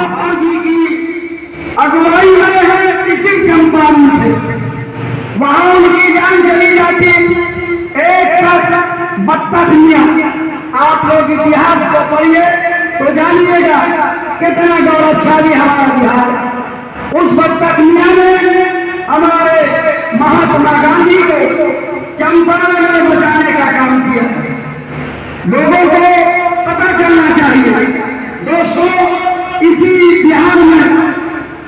महात्मा जी की अगुवाई में इसी चंपारण से वहां उनकी जान चली जाती। एक साथ बदतमीजियां, आप लोग इतिहास को पढ़िए तो जानिएगा कितना गौरवशाली हमारा बिहार। उस बदतमीजियां ने हमारे महात्मा गांधी को चंपारण में बचाने का काम किया। लोगों को पता चलना चाहिए दोस्तों, इसी बिहार में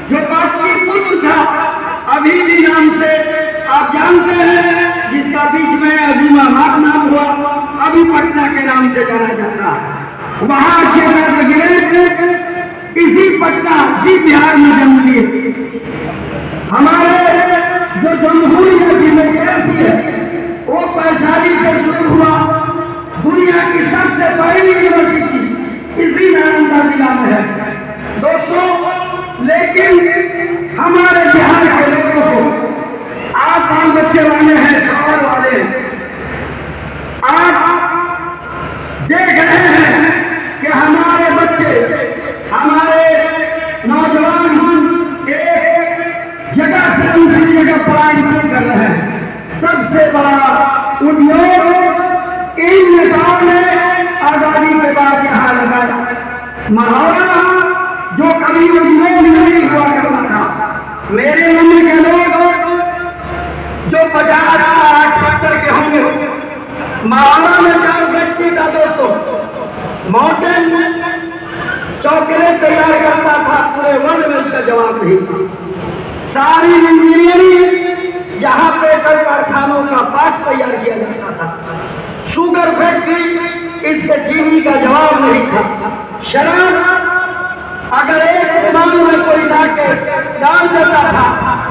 जो पाटलिपुत्र था अभी भी नाम से आप जानते हैं, जिसका बीच में अजीमाबाद नाम हुआ, अभी पटना के नाम से जाना जाता है। वहां से गिरे इसी पटना जी बिहार में जन्म लिए। हमारे जो जमहूरियत डेमोक्रेसी है वो वैशाली से शुरू हुआ। दुनिया की सबसे बड़ी यूनिवर्सिटी इसी नालंदा जिला में है दोस्तों। लेकिन हमारे बिहार के लोगों को आप बाल बच्चे वाले हैं, शहर वाले, आप देख रहे हैं कि हमारे बच्चे, हमारे नौजवान एक जगह से दूसरी जगह पढ़ाई कर रहे हैं। सबसे बड़ा उद्योग इन नेताओं ने आजादी के बाद यहाँ लगाया। महावरा जो कभी उद्योग नहीं हुआ करता था, मेरे उम्र के लोग जो 50-60 के होंगे, महावरा में 4 व्यक्ति था दोस्तों। माउंटेन चॉकलेट तैयार करता था, पूरे वर्ल्ड में इसका जवाब नहीं था। सारी इंजीनियरिंग जहां पे कल कारखानों का पार्ट तैयार किया जाता था, शुगर फैक्ट्री, इसके चीनी का जवाब नहीं था। शराब अगर एक माल में कोई जाके डाल देता था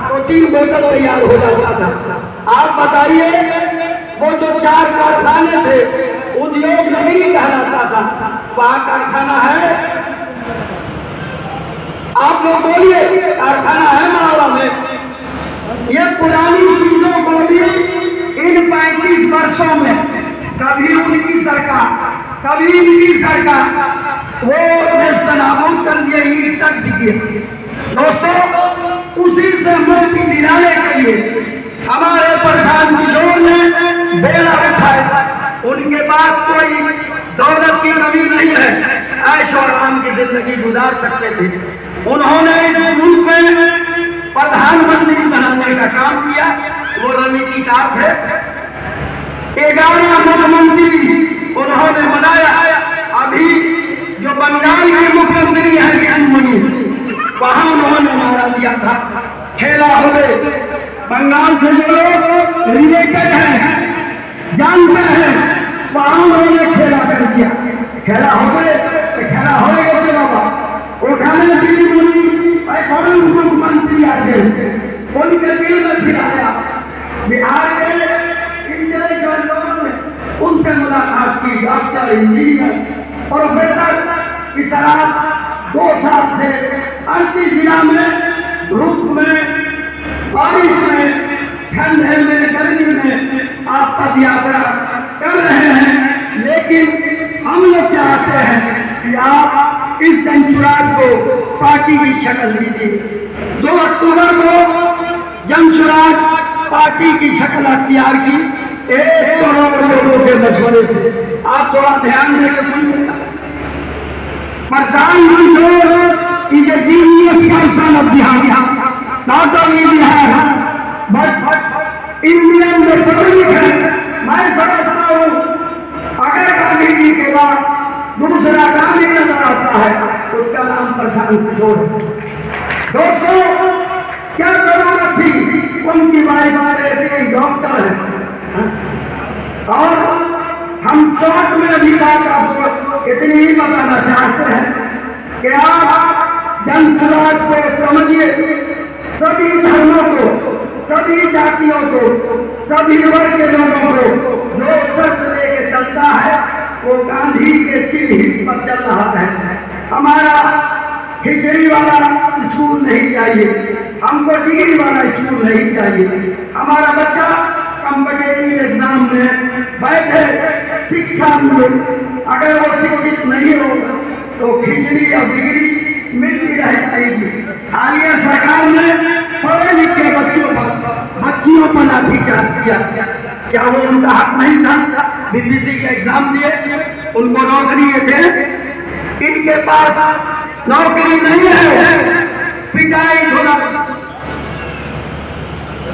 तो 3 बोतल तैयार हो जाता था। आप बताइए, वो जो 4 कारखाने थे, उद्योग नहीं कहलाता था, वहां कारखाना है? आप लोग बोलिए, कारखाना है महावरा में? ये पुरानी चीजों को भी इन 35 वर्षों में कभी उनकी सरकार, कभी इनकी सरकार, वो नाबूद कर दिए, ईट तक दिए दोस्तों। उसी से मुक्ति दिलाने के लिए हमारे प्रशांत किशोर ने बेड़ा उठाया। उनके पास कोई दौलत की कमी नहीं है, ऐश और आराम की जिंदगी गुजार सकते थे। उन्होंने इस मुल्क में प्रधानमंत्री बनाने का काम किया। वो रणनीतिकार थे। 11 मुख्यमंत्री उन्होंने बनाया। अभी जो बंगाल के मुख्यमंत्री है कन्याकुमारी, वहां उन्होंने नारा दिया था, खेला हो गए। बंगाल से जो लोग रिलेटेड हैं, जानते हैं, वहां उन्होंने खेला कर दिया। खेला हो गए तो खेला हो गए बाबा। उठाने दिल्ली बोली, कौन मुख्यमंत्री आते उनके दिल में फिराया। बिहार के इंटेलिजेंट लोगों ने उनसे मुलाकात की। डॉक्टर, इंजीनियर, प्रोफेसर की शराब 2 साल से 38 जिला में, धूप में, बारिश में, ठंडे में, गर्मी में आप पद यात्रा कर रहे हैं। लेकिन हम लोग चाहते हैं कि आप इस जनसुराज को पार्टी की शक्ल दीजिए। 2 अक्टूबर को जनसुराज पार्टी की शक्ल अख्तियार की 1 करोड़ लोगों के मशवरे से। आप थोड़ा ध्यान देकर सुनिएगा। प्रधानमंत्री is a genius person of Bihar, not only Bihar but Indian Republic है। मैं समझता हूँ अगर गांधी जी के बाद दूसरा गांधी नजर आता है, उसका नाम प्रशांत किशोर है। दोस्तों, क्या जरूरत थी? उनकी वाइफ ऐसे डॉक्टर है। और हम शॉर्ट में अभी बात आपको इतनी ही बताना चाहते हैं कि आप जनसुराज को समझिए। सभी धर्मों को, सभी जातियों को, सभी वर्ग के लोगों को जो सच लेके चलता है वो गांधी के सीढ़ी पर चल रहा है। हमारा खिचड़ी वाला स्कूल नहीं चाहिए, हमको डिग्री वाला स्कूल नहीं चाहिए। हमारा बच्चा कॉम्पिटिटिव एग्जाम में बैठे, शिक्षा मिले। अगर वो शिक्षित नहीं होगा तो खिचड़ी और डिग्री मिलती रह जाएगी। हालिया सरकार ने पढ़े लिखे बच्चियों पर लाठीचार्ज किया। क्या वो उनका हक नहीं था? बीपीसी के एग्जाम दिए, उनको नौकरी दे, इनके पास नौकरी नहीं है, पिटाई धुना।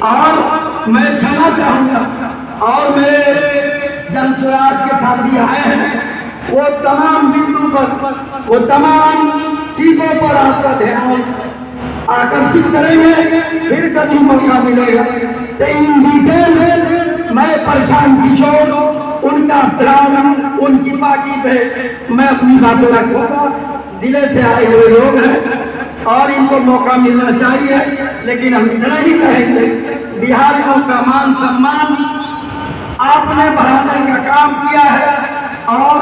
और मैं क्षमा चाहूंगा, और मेरे जन स्वराज के साथी आए हैं, वो तमाम बिंदु पर, वो तमाम चीजों पर आपका ध्यान आकर्षित करेंगे, फिर कभी मौका मिलेगा। तो इन डिटेल मैं परेशान किशोर, उनका ध्यान, उनकी पार्टी पे मैं अपनी बातें रखूंगा। जिले से आए हुए लोग हैं और इनको मौका मिलना चाहिए, लेकिन हम इतना ही कहेंगे, बिहारियों का मान सम्मान आपने बढ़ाने का काम किया है। और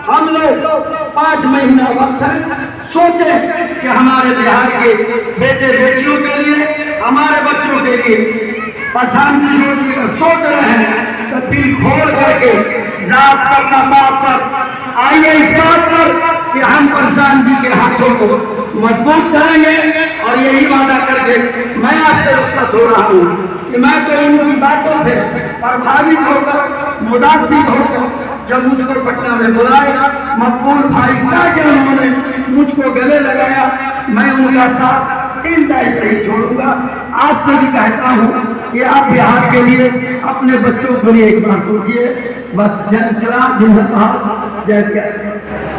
हम लोग 5 महीना वक्त है, सोचे कि हमारे बिहार के बेटे बेटियों के लिए, हमारे बच्चों के लिए परेशान सोच रहे हैं, तो दिल खोल करके जात करना बात पर आइए इस बात पर कि हम प्रशांत जी के हाथों को मजबूत करेंगे। और यही वादा करके मैं आपसे रुखसत हो रहा हूँ कि मैं तो इनकी बातों से प्रभावित होकर, मुदासिर होकर, जब मुझको पटना में बुलाया, मकबूल भाई के उन्होंने मुझको गले लगाया, मैं उनका साथ इन टाइम नहीं छोड़ूंगा। आपसे भी कहता हूँ कि आप बिहार के लिए, अपने बच्चों के लिए एक बार सोचिए। बस जय श्री राम, जिंदाबाद, जय श्री राम।